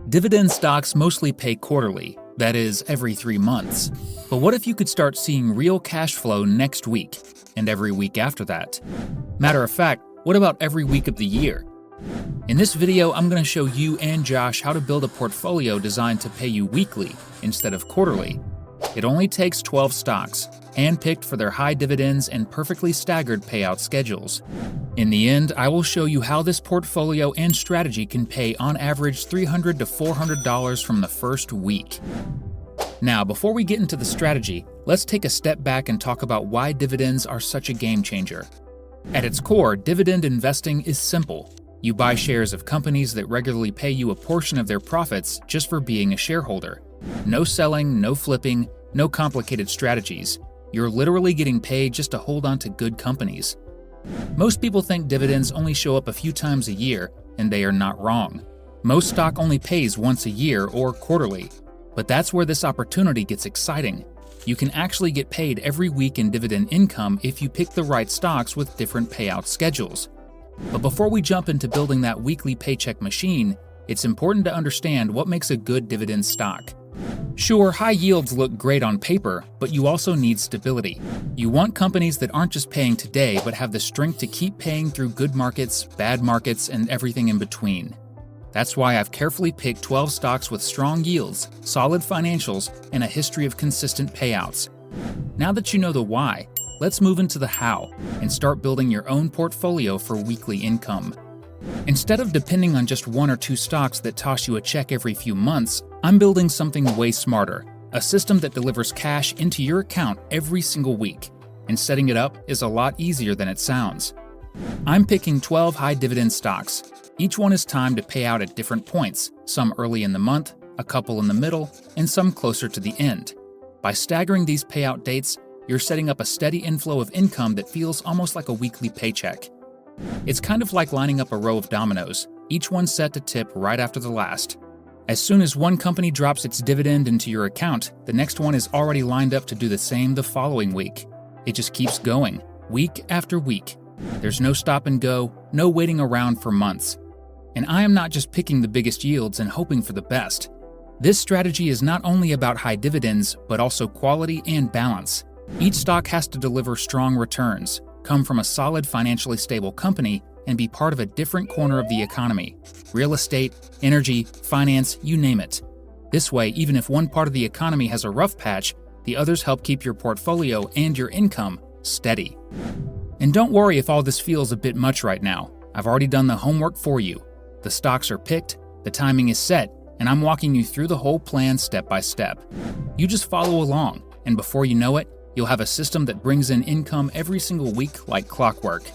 Dividend stocks mostly pay quarterly, that is, every 3 months. But what if you could start seeing real cash flow next week, and every week after that? Matter of fact, what about every week of the year? In this video, I'm going to show you and Josh how to build a portfolio designed to pay you weekly instead of quarterly. It only takes 12 stocks, handpicked for their high dividends and perfectly staggered payout schedules. In the end, I will show you how this portfolio and strategy can pay on average $300 to $400 from the first week. Now, before we get into the strategy, let's take a step back and talk about why dividends are such a game changer. At its core, dividend investing is simple. You buy shares of companies that regularly pay you a portion of their profits just for being a shareholder. No selling, no flipping, no complicated strategies. You're literally getting paid just to hold on to good companies. Most people think dividends only show up a few times a year, and they are not wrong. Most stock only pays once a year or quarterly. But that's where this opportunity gets exciting. You can actually get paid every week in dividend income if you pick the right stocks with different payout schedules. But before we jump into building that weekly paycheck machine, it's important to understand what makes a good dividend stock. Sure, high yields look great on paper, but you also need stability. You want companies that aren't just paying today but have the strength to keep paying through good markets, bad markets, and everything in between. That's why I've carefully picked 12 stocks with strong yields, solid financials, and a history of consistent payouts. Now that you know the why, let's move into the how and start building your own portfolio for weekly income. Instead of depending on just 1 or 2 stocks that toss you a check every few months, I'm building something way smarter, a system that delivers cash into your account every single week. And setting it up is a lot easier than it sounds. I'm picking 12 high dividend stocks. Each one is timed to pay out at different points, some early in the month, a couple in the middle, and some closer to the end. By staggering these payout dates, you're setting up a steady inflow of income that feels almost like a weekly paycheck. It's kind of like lining up a row of dominoes, each one set to tip right after the last. As soon as one company drops its dividend into your account, the next one is already lined up to do the same the following week. It just keeps going, week after week. There's no stop and go, no waiting around for months. And I am not just picking the biggest yields and hoping for the best. This strategy is not only about high dividends, but also quality and balance. Each stock has to deliver strong returns, come from a solid financially stable company, and be part of a different corner of the economy. Real estate, energy, finance, you name it. This way, even if one part of the economy has a rough patch, the others help keep your portfolio and your income steady. And don't worry if all this feels a bit much right now. I've already done the homework for you. The stocks are picked, the timing is set, and I'm walking you through the whole plan step by step. You just follow along, and before you know it, you'll have a system that brings in income every single week like clockwork.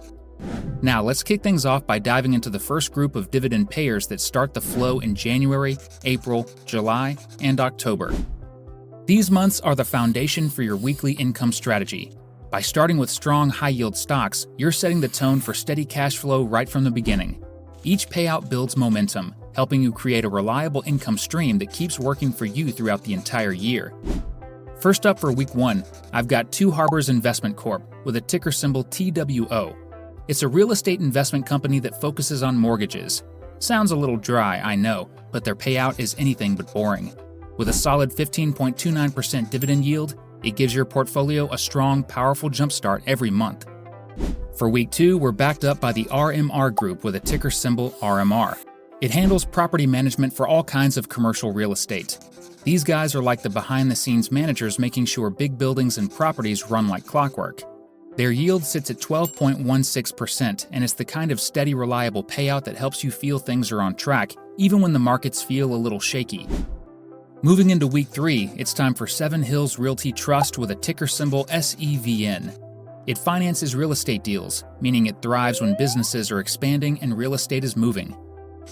Now let's kick things off by diving into the first group of dividend payers that start the flow in January, April, July, and October. These months are the foundation for your weekly income strategy. By starting with strong high-yield stocks, you're setting the tone for steady cash flow right from the beginning. Each payout builds momentum, helping you create a reliable income stream that keeps working for you throughout the entire year. First up for week 1, I've got Two Harbors Investment Corp. With a ticker symbol TWO. It's a real estate investment company that focuses on mortgages. Sounds a little dry, I know, but their payout is anything but boring. With a solid 15.29% dividend yield, it gives your portfolio a strong, powerful jumpstart every month. For week 2, we're backed up by the RMR Group with a ticker symbol RMR. It handles property management for all kinds of commercial real estate. These guys are like the behind-the-scenes managers making sure big buildings and properties run like clockwork. Their yield sits at 12.16%, and it's the kind of steady, reliable payout that helps you feel things are on track, even when the markets feel a little shaky. Moving into week 3, it's time for Seven Hills Realty Trust with a ticker symbol SEVN. It finances real estate deals, meaning it thrives when businesses are expanding and real estate is moving.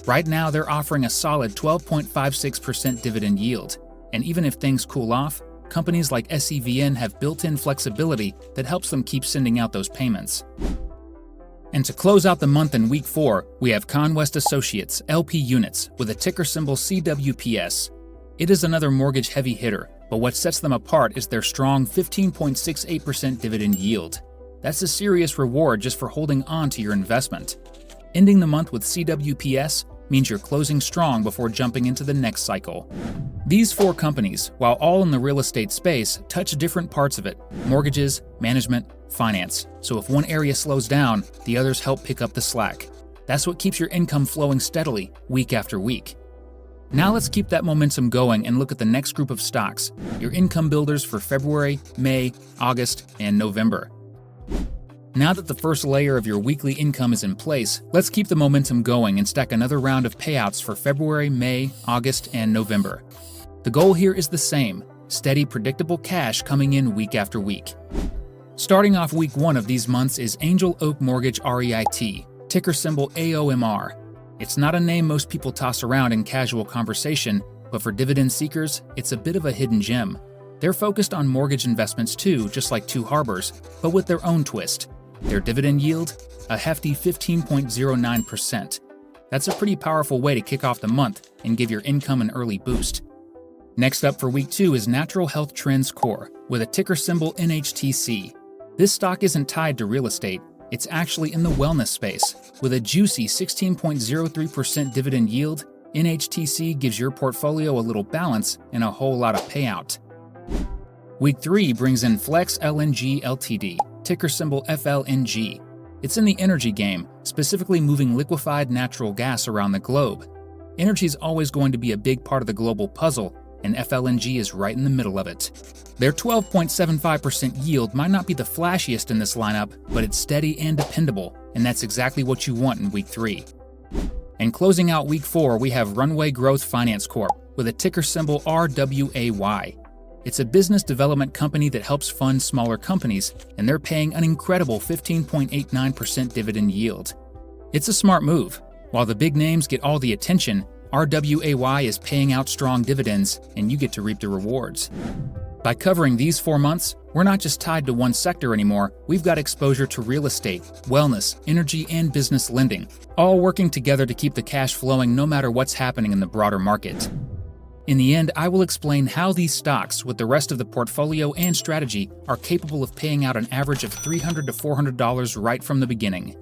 Right now, they're offering a solid 12.56% dividend yield, and even if things cool off, companies like SEVN have built-in flexibility that helps them keep sending out those payments. And to close out the month in week 4, we have Conwest Associates LP Units with a ticker symbol CWPS. It is another mortgage-heavy hitter, but what sets them apart is their strong 15.68% dividend yield. That's a serious reward just for holding on to your investment. Ending the month with CWPS means you're closing strong before jumping into the next cycle. These 4 companies, while all in the real estate space, touch different parts of it: mortgages, management, finance. So if one area slows down, the others help pick up the slack. That's what keeps your income flowing steadily, week after week. Now let's keep that momentum going and look at the next group of stocks, your income builders for February, May, August, and November. Now that the first layer of your weekly income is in place, let's keep the momentum going and stack another round of payouts for February, May, August, and November. The goal here is the same: steady, predictable cash coming in week after week. Starting off week 1 of these months is Angel Oak Mortgage REIT, ticker symbol AOMR. It's not a name most people toss around in casual conversation, but for dividend seekers, it's a bit of a hidden gem. They're focused on mortgage investments too, just like Two Harbors, but with their own twist. Their dividend yield? A hefty 15.09%. That's a pretty powerful way to kick off the month and give your income an early boost. Next up for week 2 is Natural Health Trends Core, with a ticker symbol NHTC. This stock isn't tied to real estate. It's actually in the wellness space. With a juicy 16.03% dividend yield, NHTC gives your portfolio a little balance and a whole lot of payout. Week 3 brings in Flex LNG Ltd, ticker symbol FLNG. It's in the energy game, specifically moving liquefied natural gas around the globe. Energy is always going to be a big part of the global puzzle, and FLNG is right in the middle of it. Their 12.75% yield might not be the flashiest in this lineup, but it's steady and dependable, and that's exactly what you want in week 3. And closing out week 4, we have Runway Growth Finance Corp, with a ticker symbol RWAY. It's a business development company that helps fund smaller companies, and they're paying an incredible 15.89% dividend yield. It's a smart move. While the big names get all the attention, RWAY is paying out strong dividends, and you get to reap the rewards. By covering these 4 months, we're not just tied to one sector anymore, we've got exposure to real estate, wellness, energy, and business lending, all working together to keep the cash flowing no matter what's happening in the broader market. In the end, I will explain how these stocks, with the rest of the portfolio and strategy, are capable of paying out an average of $300 to $400 right from the beginning.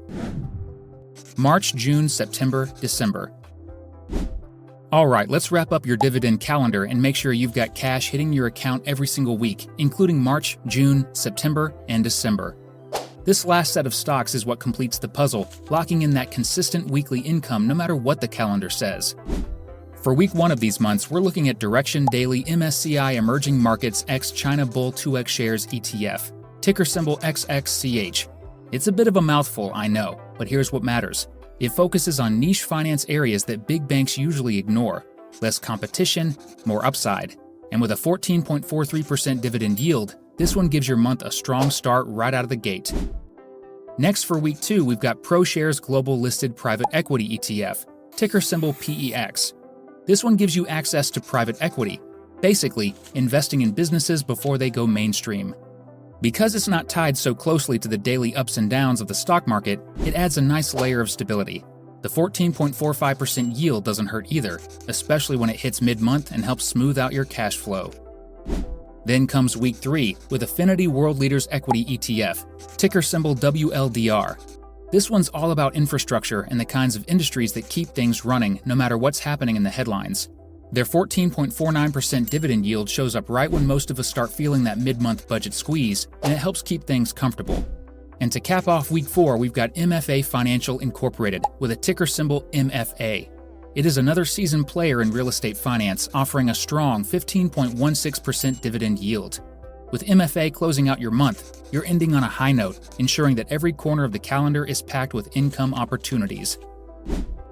March, June, September, December. Alright, let's wrap up your dividend calendar and make sure you've got cash hitting your account every single week, including March, June, September, and December. This last set of stocks is what completes the puzzle, locking in that consistent weekly income no matter what the calendar says. For week 1 of these months, we're looking at Direction Daily MSCI Emerging Markets X China Bull 2X Shares ETF, ticker symbol XXCH. It's a bit of a mouthful, I know, but here's what matters. It focuses on niche finance areas that big banks usually ignore: less competition, more upside. And with a 14.43% dividend yield, this one gives your month a strong start right out of the gate. Next for week 2, we've got ProShares Global Listed Private Equity ETF, ticker symbol PEX. This one gives you access to private equity, basically investing in businesses before they go mainstream. Because it's not tied so closely to the daily ups and downs of the stock market, it adds a nice layer of stability. The 14.45% yield doesn't hurt either, especially when it hits mid-month and helps smooth out your cash flow. Then comes week 3 with Affinity World Leaders Equity ETF, ticker symbol WLDR. This one's all about infrastructure and the kinds of industries that keep things running no matter what's happening in the headlines. Their 14.49% dividend yield shows up right when most of us start feeling that mid-month budget squeeze, and it helps keep things comfortable. And to cap off week 4, we've got MFA Financial Incorporated with a ticker symbol MFA. It is another seasoned player in real estate finance, offering a strong 15.16% dividend yield. With MFA closing out your month, you're ending on a high note, ensuring that every corner of the calendar is packed with income opportunities.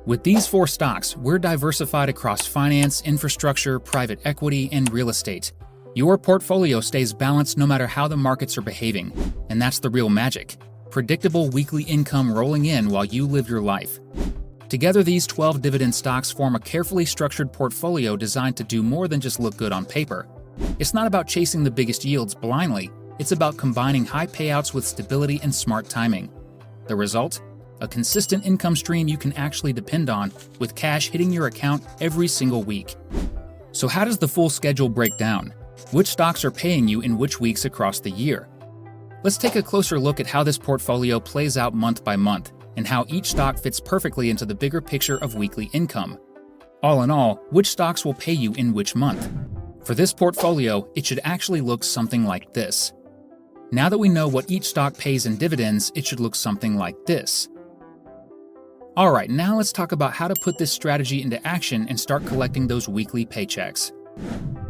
With these 4 stocks, we're diversified across finance, infrastructure, private equity, and real estate. Your portfolio stays balanced no matter how the markets are behaving, and that's the real magic. Predictable weekly income rolling in while you live your life. Together, these 12 dividend stocks form a carefully structured portfolio designed to do more than just look good on paper. It's not about chasing the biggest yields blindly, it's about combining high payouts with stability and smart timing. The result? A consistent income stream you can actually depend on, with cash hitting your account every single week. So how does the full schedule break down? Which stocks are paying you in which weeks across the year? Let's take a closer look at how this portfolio plays out month by month, and how each stock fits perfectly into the bigger picture of weekly income. All in all, which stocks will pay you in which month? For this portfolio, it should actually look something like this. Now that we know what each stock pays in dividends, it should look something like this. Alright, now let's talk about how to put this strategy into action and start collecting those weekly paychecks.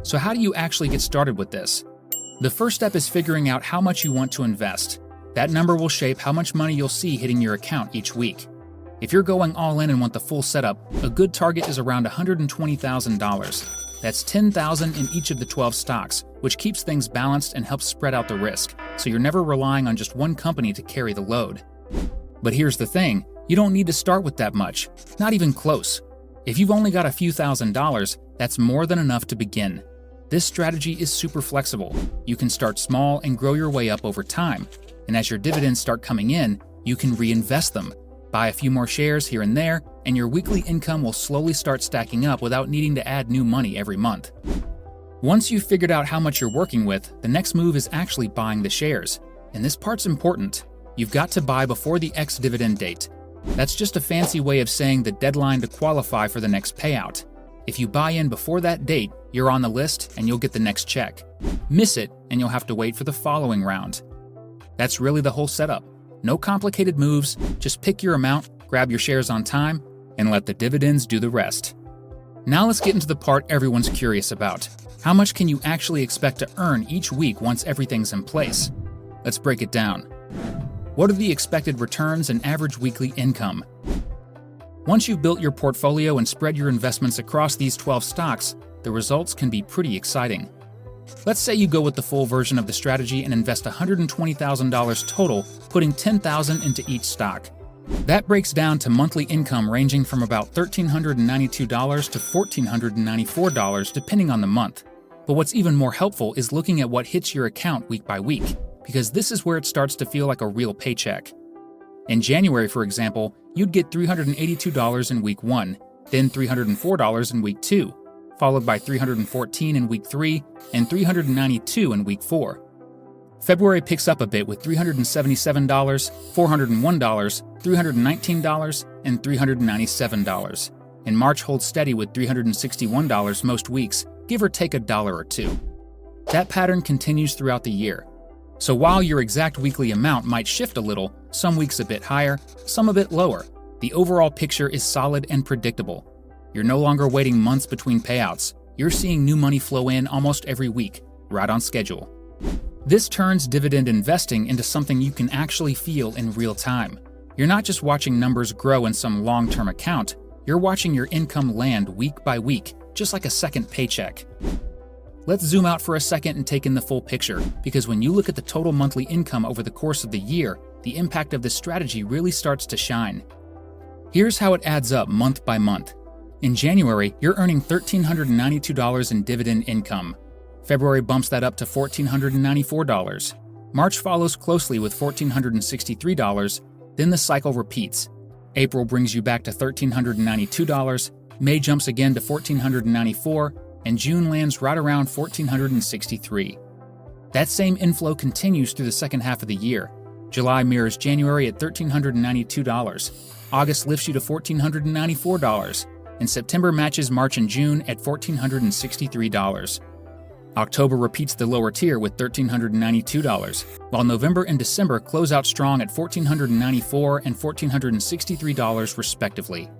So how do you actually get started with this? The first step is figuring out how much you want to invest. That number will shape how much money you'll see hitting your account each week. If you're going all in and want the full setup, a good target is around $120,000. That's $10,000 in each of the 12 stocks, which keeps things balanced and helps spread out the risk, so you're never relying on just one company to carry the load. But here's the thing, you don't need to start with that much, not even close. If you've only got a few $1,000s, that's more than enough to begin. This strategy is super flexible. You can start small and grow your way up over time, and as your dividends start coming in, you can reinvest them. Buy a few more shares here and there, and your weekly income will slowly start stacking up without needing to add new money every month. Once you've figured out how much you're working with, the next move is actually buying the shares. And this part's important. You've got to buy before the ex-dividend date. That's just a fancy way of saying the deadline to qualify for the next payout. If you buy in before that date, you're on the list and you'll get the next check. Miss it, and you'll have to wait for the following round. That's really the whole setup. No complicated moves, just pick your amount, grab your shares on time, and let the dividends do the rest. Now let's get into the part everyone's curious about. How much can you actually expect to earn each week once everything's in place? Let's break it down. What are the expected returns and average weekly income? Once you've built your portfolio and spread your investments across these 12 stocks, the results can be pretty exciting. Let's say you go with the full version of the strategy and invest $120,000 total, putting $10,000 into each stock. That breaks down to monthly income ranging from about $1,392 to $1,494 depending on the month. But what's even more helpful is looking at what hits your account week by week, because this is where it starts to feel like a real paycheck. In January, for example, you'd get $382 in week 1, then $304 in week 2, followed by $314 in week 3, and $392 in week 4. February picks up a bit with $377, $401, $319, and $397. And March holds steady with $361 most weeks, give or take $1 or $2. That pattern continues throughout the year. So while your exact weekly amount might shift a little, some weeks a bit higher, some a bit lower, the overall picture is solid and predictable. You're no longer waiting months between payouts. You're seeing new money flow in almost every week, right on schedule. This turns dividend investing into something you can actually feel in real time. You're not just watching numbers grow in some long-term account, you're watching your income land week by week, just like a second paycheck. Let's zoom out for a second and take in the full picture, because when you look at the total monthly income over the course of the year, the impact of this strategy really starts to shine. Here's how it adds up month by month. In January, you're earning $1,392 in dividend income. February bumps that up to $1,494. March follows closely with $1,463, then the cycle repeats. April brings you back to $1,392, May jumps again to $1,494, and June lands right around $1,463. That same inflow continues through the second half of the year. July mirrors January at $1,392. August lifts you to $1,494. And September matches March and June at $1,463. October repeats the lower tier with $1,392, while November and December close out strong at $1,494 and $1,463 respectively.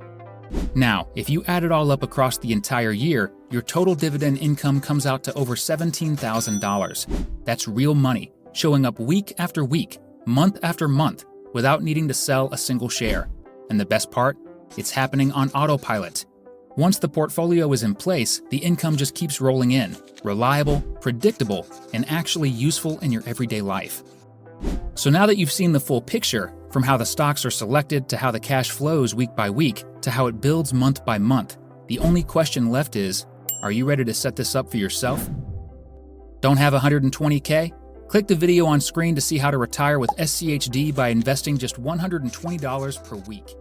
Now, if you add it all up across the entire year, your total dividend income comes out to over $17,000. That's real money, showing up week after week, month after month, without needing to sell a single share. And the best part? It's happening on autopilot. Once the portfolio is in place, the income just keeps rolling in, reliable, predictable, and actually useful in your everyday life. So now that you've seen the full picture, from how the stocks are selected to how the cash flows week by week to how it builds month by month, the only question left is, are you ready to set this up for yourself? Don't have $120K? Click the video on screen to see how to retire with SCHD by investing just $120 per week.